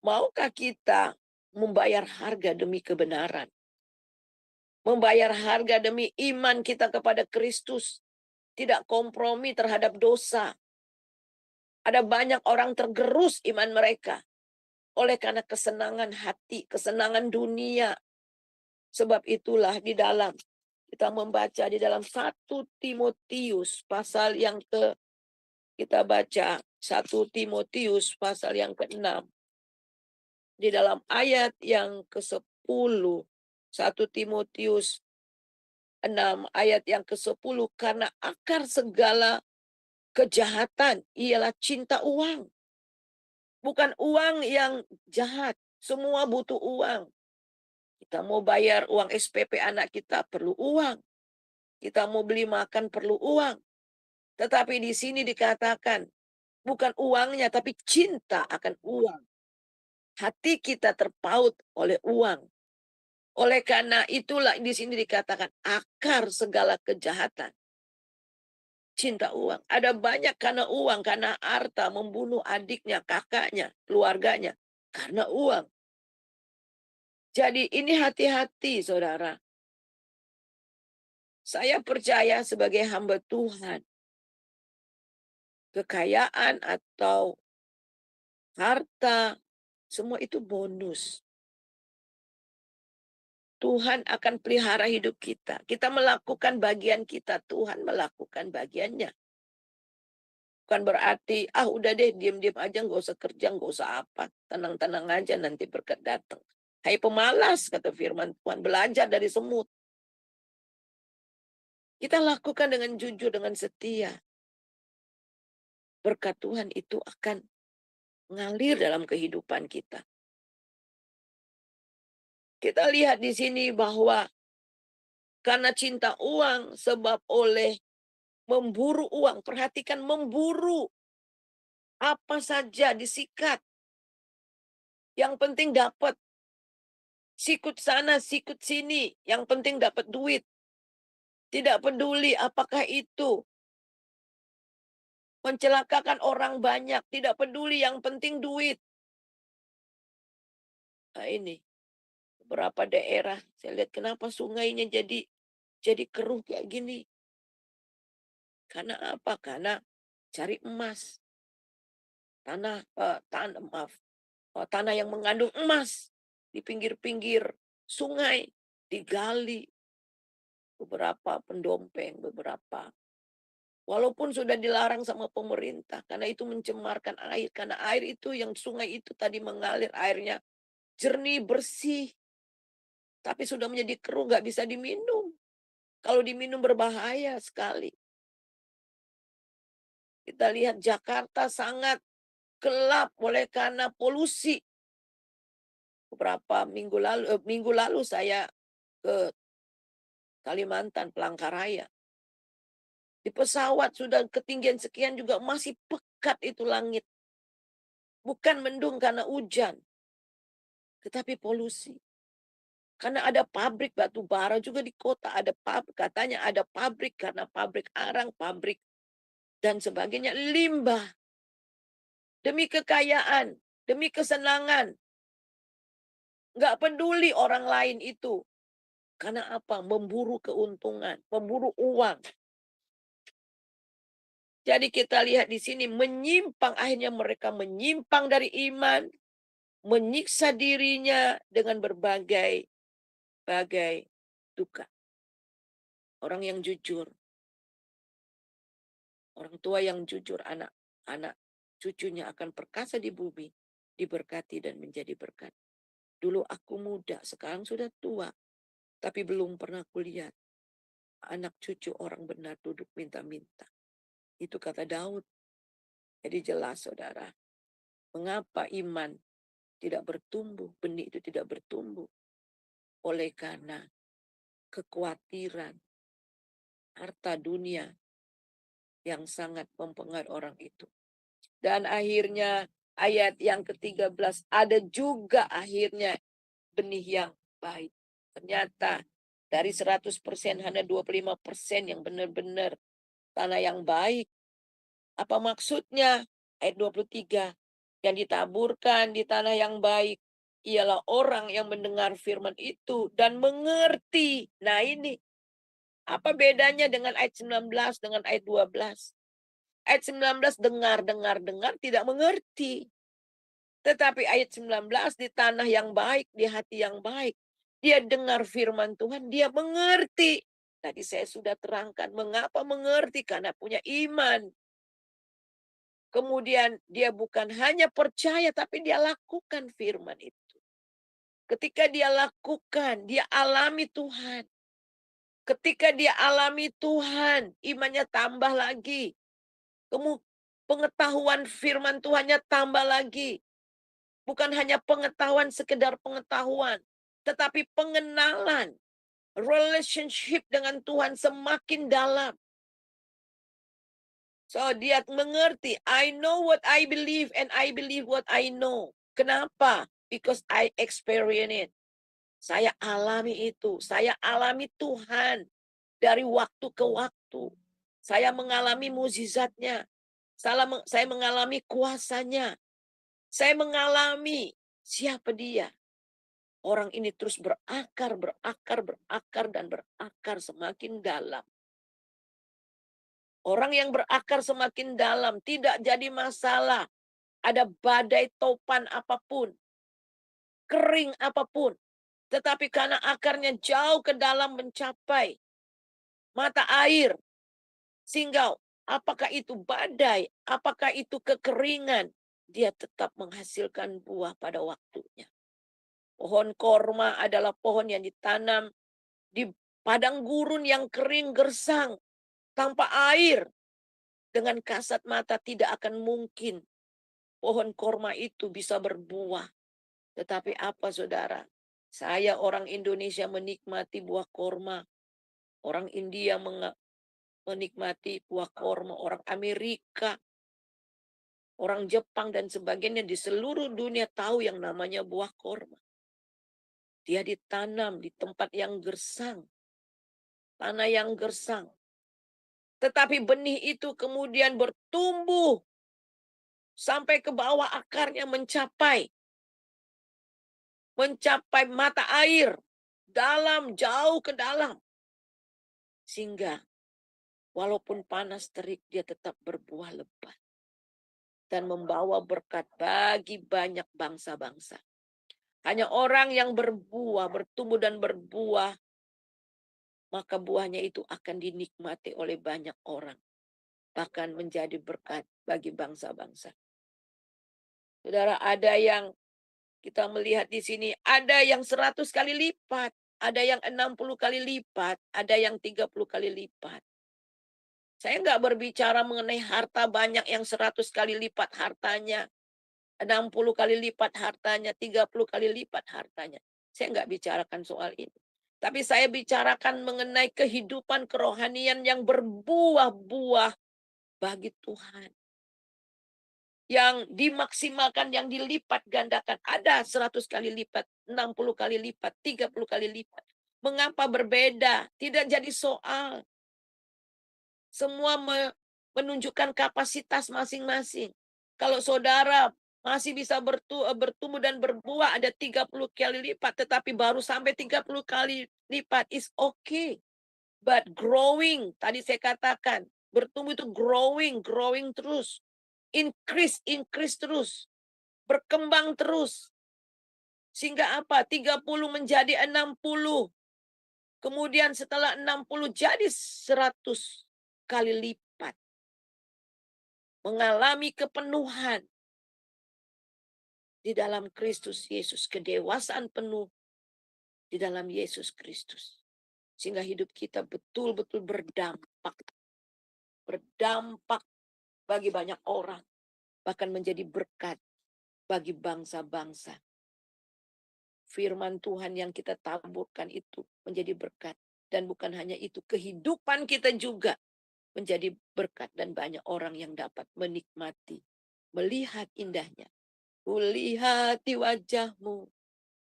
Maukah kita membayar harga demi kebenaran? Membayar harga demi iman kita kepada Kristus. Tidak kompromi terhadap dosa. Ada banyak orang tergerus iman mereka oleh karena kesenangan hati, kesenangan dunia. Sebab itulah di dalam kita membaca di dalam 1 Timotius pasal yang kita baca 1 Timotius pasal yang ke-6. Di dalam ayat yang ke-10, 1 Timotius 6 ayat yang ke-10, karena akar segala kejahatan ialah cinta uang. Bukan uang yang jahat, semua butuh uang. Kita mau bayar uang SPP anak kita perlu uang. Kita mau beli makan perlu uang. Tetapi di sini dikatakan bukan uangnya tapi cinta akan uang. Hati kita terpaut oleh uang. Oleh karena itulah di sini dikatakan akar segala kejahatan. Cinta uang. Ada banyak karena uang, karena harta membunuh adiknya, kakaknya, keluarganya. Karena uang. Jadi ini hati-hati saudara. Saya percaya sebagai hamba Tuhan. Kekayaan atau harta, semua itu bonus. Tuhan akan pelihara hidup kita. Kita melakukan bagian kita, Tuhan melakukan bagiannya. Bukan berarti, udah deh diam-diam aja, nggak usah kerja, nggak usah apa. Tenang-tenang aja nanti berkat datang. Hai pemalas, kata firman Tuhan, belajar dari semut. Kita lakukan dengan jujur, dengan setia. Berkat Tuhan itu akan mengalir dalam kehidupan kita. Kita lihat di sini bahwa karena cinta uang, sebab oleh memburu uang. Perhatikan, memburu. Apa saja disikat. Yang penting dapat. Sikut sana, sikut sini. Yang penting dapat duit. Tidak peduli apakah itu mencelakakan orang banyak. Tidak peduli, yang penting duit. Nah ini, beberapa daerah, saya lihat kenapa sungainya jadi keruh kayak gini. Karena apa? Karena cari emas. Tanah yang mengandung emas di pinggir-pinggir sungai digali. Beberapa pendompeng, walaupun sudah dilarang sama pemerintah karena itu mencemarkan air, karena air itu yang sungai itu tadi mengalir, airnya jernih bersih, tapi sudah menjadi keruh, nggak bisa diminum. Kalau diminum berbahaya sekali. Kita lihat Jakarta sangat gelap oleh karena polusi. Beberapa minggu lalu saya ke Kalimantan, Palangkaraya. Di pesawat sudah ketinggian sekian juga masih pekat itu langit. Bukan mendung karena hujan, tetapi polusi. Karena ada pabrik batu bara juga di kota, ada pabrik, katanya ada pabrik karena pabrik arang, pabrik dan sebagainya, limbah. Demi kekayaan, demi kesenangan. Nggak peduli orang lain itu. Karena apa? Memburu keuntungan, memburu uang. Jadi kita lihat di sini menyimpang, akhirnya mereka menyimpang dari iman, menyiksa dirinya dengan berbagai duka. Orang yang jujur, orang tua yang jujur, anak cucunya akan perkasa di bumi, diberkati dan menjadi berkat. Dulu aku muda, sekarang sudah tua, tapi belum pernah kulihat anak cucu orang benar duduk minta-minta. Itu kata Daud. Jadi jelas saudara, mengapa iman tidak bertumbuh, benih itu tidak bertumbuh. Oleh karena kekhawatiran, harta dunia yang sangat mempengaruhi orang itu. Dan akhirnya ayat yang ke-13, ada juga akhirnya benih yang baik. Ternyata dari 100% hanya 25% yang benar-benar tanah yang baik. Apa maksudnya? Ayat 23, yang ditaburkan di tanah yang baik ialah orang yang mendengar firman itu dan mengerti. Nah ini, apa bedanya dengan ayat 19 dengan ayat 12? Ayat 19 dengar, tidak mengerti. Tetapi ayat 19 di tanah yang baik, di hati yang baik. Dia dengar firman Tuhan, dia mengerti. Tadi saya sudah terangkan, mengapa mengerti? Karena punya iman. Kemudian dia bukan hanya percaya, tapi dia lakukan firman itu. Ketika dia lakukan, dia alami Tuhan. Ketika dia alami Tuhan, imannya tambah lagi. Pengetahuan firman Tuhannya tambah lagi. Bukan hanya pengetahuan, sekedar pengetahuan. Tetapi pengenalan, relationship dengan Tuhan semakin dalam. So dia mengerti, I know what I believe and I believe what I know. Kenapa? Because I experience it. Saya alami itu. Saya alami Tuhan dari waktu ke waktu. Saya mengalami mukjizatnya. Saya mengalami kuasanya. Saya mengalami siapa dia. Orang ini terus berakar dan berakar semakin dalam. Orang yang berakar semakin dalam tidak jadi masalah. Ada badai topan apapun, kering apapun. Tetapi karena akarnya jauh ke dalam mencapai mata air, sehingga apakah itu badai, apakah itu kekeringan, dia tetap menghasilkan buah pada waktunya. Pohon korma adalah pohon yang ditanam di padang gurun yang kering gersang, tanpa air. Dengan kasat mata tidak akan mungkin pohon korma itu bisa berbuah. Tetapi apa saudara? Saya orang Indonesia menikmati buah korma. Orang India menikmati buah korma. Orang Amerika, orang Jepang dan sebagainya di seluruh dunia tahu yang namanya buah korma. Dia ditanam di tempat yang gersang. Tanah yang gersang. Tetapi benih itu kemudian bertumbuh sampai ke bawah akarnya mencapai mata air dalam, jauh ke dalam. Sehingga walaupun panas terik dia tetap berbuah lebat dan membawa berkat bagi banyak bangsa-bangsa. Hanya orang yang berbuah, bertumbuh dan berbuah, maka buahnya itu akan dinikmati oleh banyak orang. Bahkan menjadi berkat bagi bangsa-bangsa. Saudara, ada yang kita melihat di sini, ada yang 100 kali lipat, ada yang 60 kali lipat, ada yang 30 kali lipat. Saya nggak berbicara mengenai harta banyak yang 100 kali lipat hartanya, 60 kali lipat hartanya, 30 kali lipat hartanya. Saya nggak bicarakan soal ini. Tapi saya bicarakan mengenai kehidupan kerohanian yang berbuah-buah bagi Tuhan. Yang dimaksimalkan, yang dilipat gandakan. Ada 100 kali lipat, 60 kali lipat, 30 kali lipat. Mengapa berbeda? Tidak jadi soal. Semua menunjukkan kapasitas masing-masing. Kalau saudara masih bisa bertumbuh dan berbuah ada 30 kali lipat, tetapi baru sampai 30 kali lipat is okay. But growing, tadi saya katakan, bertumbuh itu growing terus. Increase terus. Berkembang terus. Sehingga apa? 30 menjadi 60. Kemudian setelah 60 jadi 100 kali lipat. Mengalami kepenuhan di dalam Kristus Yesus. Kedewasaan penuh di dalam Yesus Kristus. Sehingga hidup kita betul-betul berdampak. Berdampak bagi banyak orang. Bahkan menjadi berkat bagi bangsa-bangsa. Firman Tuhan yang kita taburkan itu menjadi berkat. Dan bukan hanya itu, kehidupan kita juga menjadi berkat. Dan banyak orang yang dapat menikmati, melihat indahnya. Kulihat di wajahmu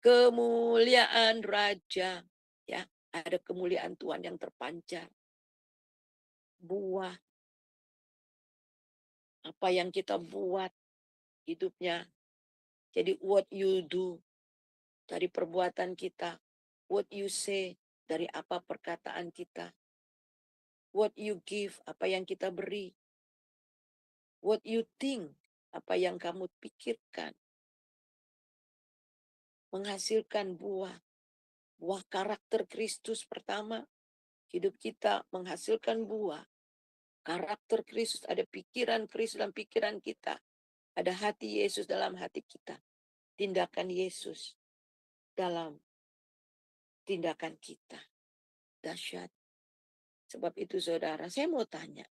kemuliaan Raja. Ya, ada kemuliaan Tuhan yang terpancar. Buah. Apa yang kita buat hidupnya. Jadi what you do dari perbuatan kita. What you say dari apa perkataan kita. What you give, apa yang kita beri. What you think, apa yang kamu pikirkan. Menghasilkan buah. Buah karakter Kristus pertama. Hidup kita menghasilkan buah. Karakter Kristus, ada pikiran Kristus dalam pikiran kita. Ada hati Yesus dalam hati kita. Tindakan Yesus dalam tindakan kita. Dahsyat. Sebab itu saudara, saya mau tanya.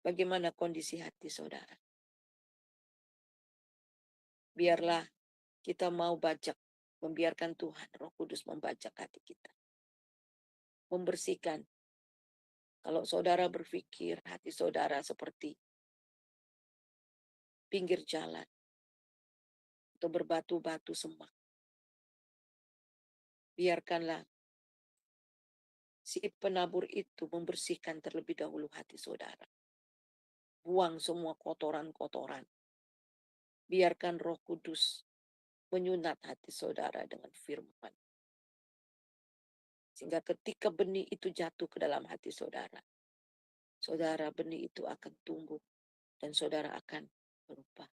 Bagaimana kondisi hati saudara? Biarlah kita mau bajak, membiarkan Tuhan, Roh Kudus membajak hati kita. Membersihkan. Kalau saudara berpikir hati saudara seperti pinggir jalan. Atau berbatu-batu semak. Biarkanlah si penabur itu membersihkan terlebih dahulu hati saudara. Buang semua kotoran-kotoran. Biarkan Roh Kudus menyunat hati saudara dengan firman. Sehingga ketika benih itu jatuh ke dalam hati saudara, saudara benih itu akan tumbuh dan saudara akan berubah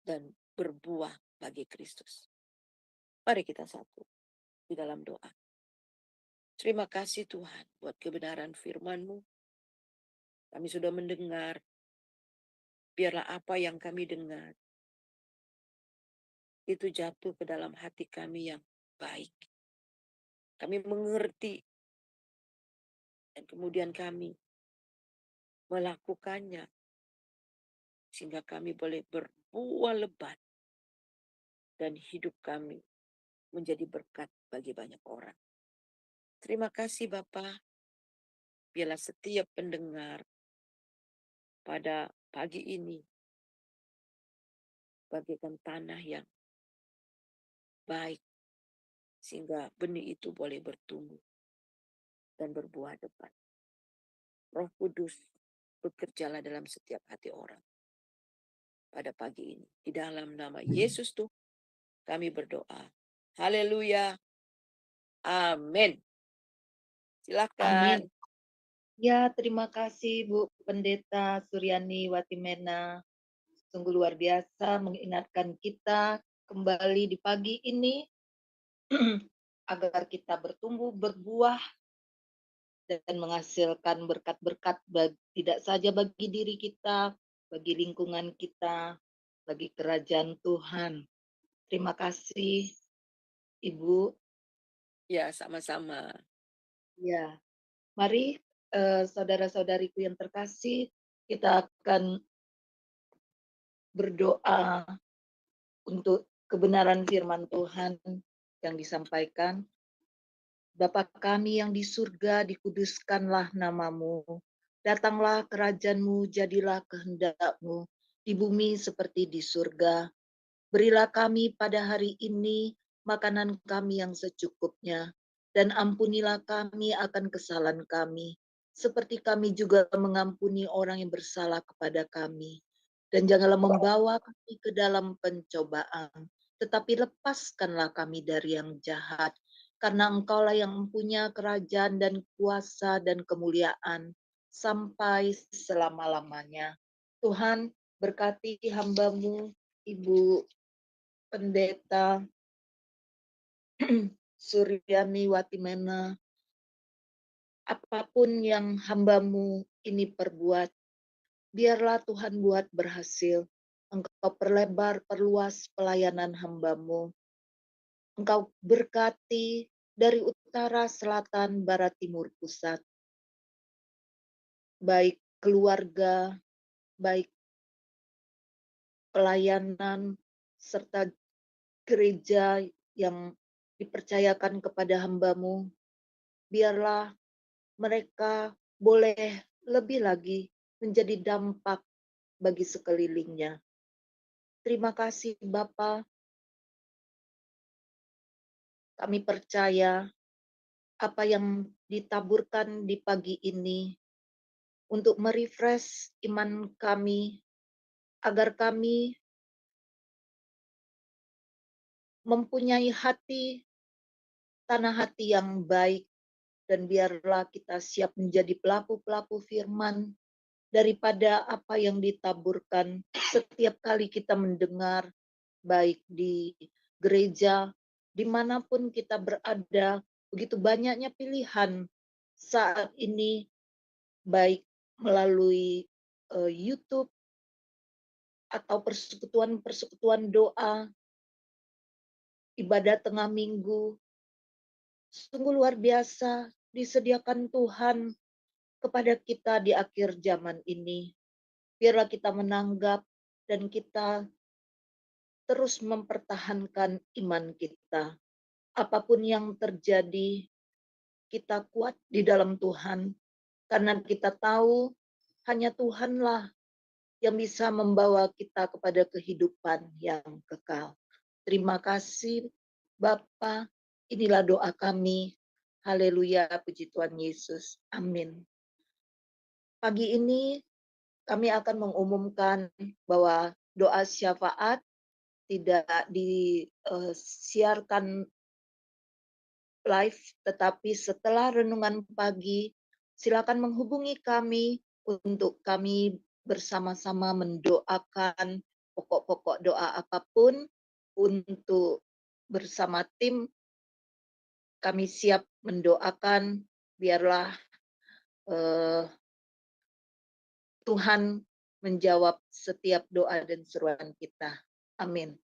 dan berbuah bagi Kristus. Mari kita satu di dalam doa. Terima kasih Tuhan buat kebenaran firman-Mu. Kami sudah mendengar. Biarlah apa yang kami dengar itu jatuh ke dalam hati kami yang baik. Kami mengerti dan kemudian kami melakukannya sehingga kami boleh berbuah lebat dan hidup kami menjadi berkat bagi banyak orang. Terima kasih Bapa. Biarlah setiap pendengar pada pagi ini bagaikan tanah yang baik sehingga benih itu boleh bertumbuh dan berbuah lebat. Roh Kudus, bekerjalah dalam setiap hati orang pada pagi ini. Di dalam nama Yesus tuh kami berdoa. Haleluya. Amin. Silakan. Amin. Ya, terima kasih Bu Pendeta Suryani Watimena. Sungguh luar biasa mengingatkan kita kembali di pagi ini agar kita bertumbuh, berbuah, dan menghasilkan berkat-berkat tidak saja bagi diri kita, bagi lingkungan kita, bagi kerajaan Tuhan. Terima kasih, Ibu. Ya, sama-sama. Ya, mari saudara-saudariku yang terkasih, kita akan berdoa untuk kebenaran firman Tuhan yang disampaikan. Bapa kami yang di surga, dikuduskanlah namamu. Datanglah kerajaanmu, jadilah kehendakmu di bumi seperti di surga. Berilah kami pada hari ini makanan kami yang secukupnya, dan ampunilah kami akan kesalahan kami, seperti kami juga mengampuni orang yang bersalah kepada kami. Dan janganlah membawa kami ke dalam pencobaan, tetapi lepaskanlah kami dari yang jahat, karena Engkaulah yang mempunyai kerajaan dan kuasa dan kemuliaan sampai selama-lamanya. Tuhan, berkati hamba-Mu, Ibu Pendeta Suryani Watimena, apapun yang hamba-Mu ini perbuat, biarlah Tuhan buat berhasil. Engkau perlebar, perluas pelayanan hamba-Mu. Engkau berkati dari utara, selatan, barat, timur, pusat. Baik keluarga, baik pelayanan, serta gereja yang dipercayakan kepada hamba-Mu. Biarlah mereka boleh lebih lagi menjadi dampak bagi sekelilingnya. Terima kasih Bapa. Kami percaya apa yang ditaburkan di pagi ini untuk merefresh iman kami, agar kami mempunyai tanah hati yang baik, dan biarlah kita siap menjadi pelaku-pelaku firman daripada apa yang ditaburkan setiap kali kita mendengar, baik di gereja, dimanapun kita berada. Begitu banyaknya pilihan saat ini, baik melalui YouTube atau persekutuan-persekutuan doa, ibadah tengah minggu. Sungguh luar biasa disediakan Tuhan kepada kita di akhir zaman ini. Biarlah kita menanggap dan kita terus mempertahankan iman kita. Apapun yang terjadi, kita kuat di dalam Tuhan, karena kita tahu hanya Tuhanlah yang bisa membawa kita kepada kehidupan yang kekal. Terima kasih Bapa, inilah doa kami. Haleluya, puji Tuhan Yesus. Amin. Pagi ini kami akan mengumumkan bahwa doa syafaat tidak disiarkan live, tetapi setelah renungan pagi, silakan menghubungi kami untuk kami bersama-sama mendoakan pokok-pokok doa apapun untuk bersama tim kami siap mendoakan biarlah eh, Tuhan menjawab setiap doa dan seruan kita. Amin.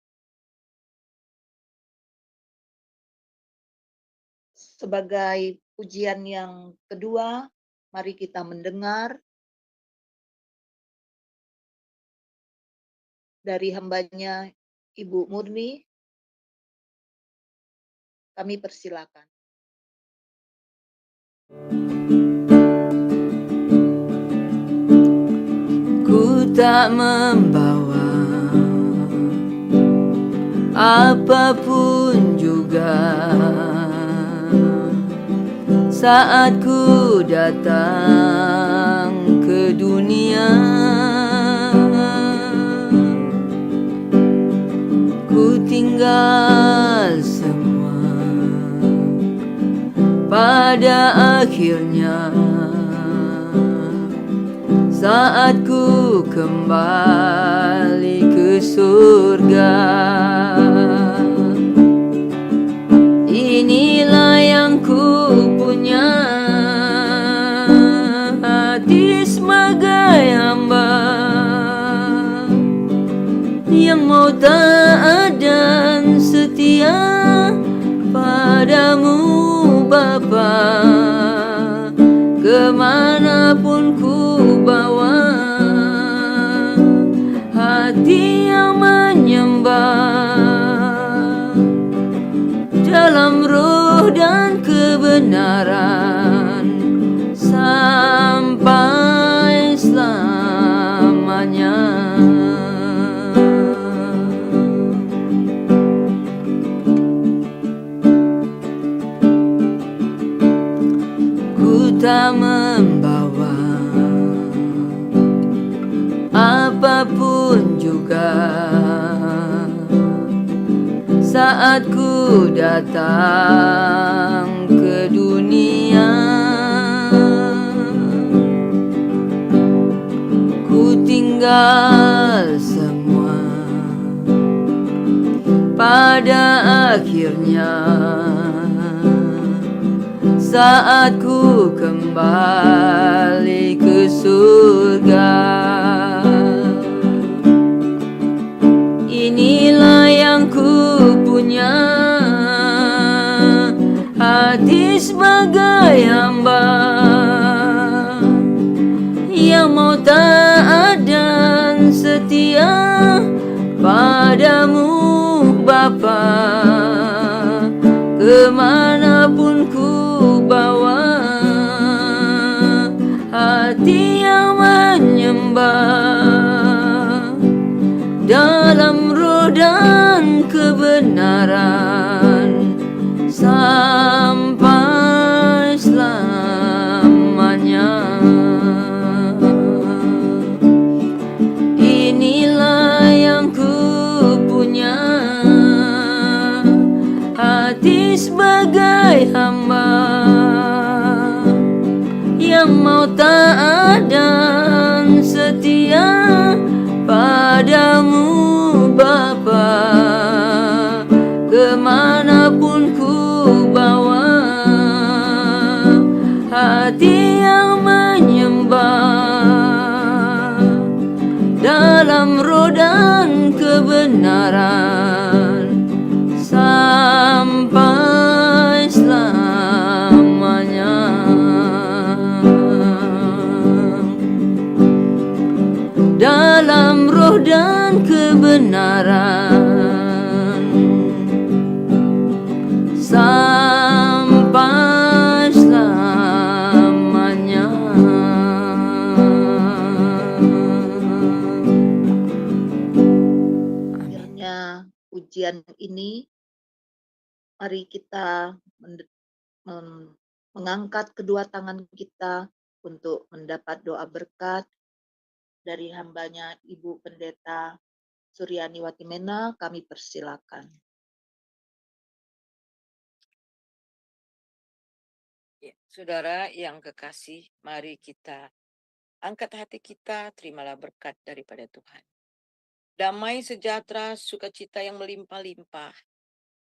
Sebagai pujian yang kedua, mari kita mendengar dari hambanya Ibu Murni. Kami persilakan. Ku tak membawa apapun juga saat ku datang ke dunia. Ku tinggal semua pada akhirnya saat ku kembali ke surga. Inilah yang ku punya, hati sebagai hamba yang mau taat dan setia padamu Bapa. Kemanapun ku bawa, hati yang menyembah dalam roh dan kebenaran sampai selamanya. Ku tak membawa apapun juga saat ku datang ke dunia. Ku tinggal semua pada akhirnya saat ku kembali ke surga. Inilah yang ku punya, hati sebagai hamba yang mau taat dan setia padamu Bapa. Kemanapun ku bawa, hati yang menyembah dalam roh dan kebenaran sampai selamanya. Inilah yang ku punya, hati sebagai hamba yang mau taat dan setia padamu Bapa. Kemanapun ku bawa, hati yang menyembah dalam roh dan kebenaran sampai selamanya. Dalam roh dan kebenaran sampai selamanya. Akhirnya pujian ini, mari kita mengangkat kedua tangan kita untuk mendapat doa berkat dari hambanya Ibu Pendeta Suryani Watimena. Kami persilakan. Ya, saudara yang kekasih, mari kita angkat hati kita, terimalah berkat daripada Tuhan. Damai sejahtera, sukacita yang melimpah-limpah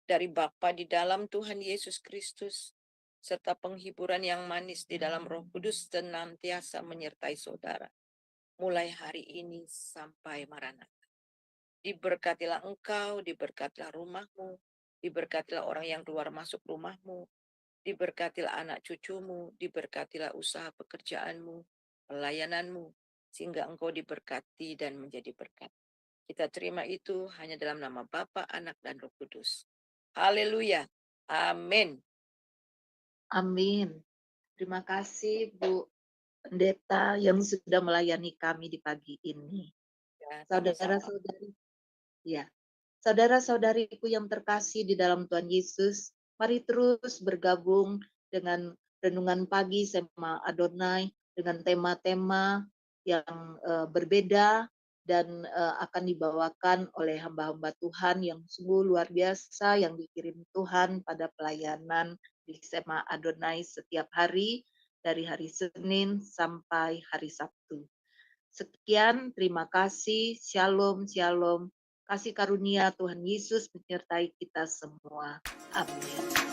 dari Bapa di dalam Tuhan Yesus Kristus, serta penghiburan yang manis di dalam Roh Kudus senantiasa menyertai saudara, mulai hari ini sampai Maranatha. Diberkatilah engkau, diberkatilah rumahmu, diberkatilah orang yang keluar masuk rumahmu, diberkatilah anak cucumu, diberkatilah usaha pekerjaanmu, pelayananmu, sehingga engkau diberkati dan menjadi berkat. Kita terima itu hanya dalam nama Bapa, Anak, dan Roh Kudus. Haleluya. Amin. Amin. Terima kasih Bu Pendeta yang sudah melayani kami di pagi ini. Ya, sama-sama. Saudara-saudari, ya, saudara-saudariku yang terkasih di dalam Tuhan Yesus, mari terus bergabung dengan renungan pagi Sema Adonai dengan tema-tema yang berbeda dan akan dibawakan oleh hamba-hamba Tuhan yang sungguh luar biasa yang dikirim Tuhan pada pelayanan di Sema Adonai setiap hari dari hari Senin sampai hari Sabtu. Sekian, terima kasih. Shalom, shalom. Kasih karunia Tuhan Yesus menyertai kita semua. Amin.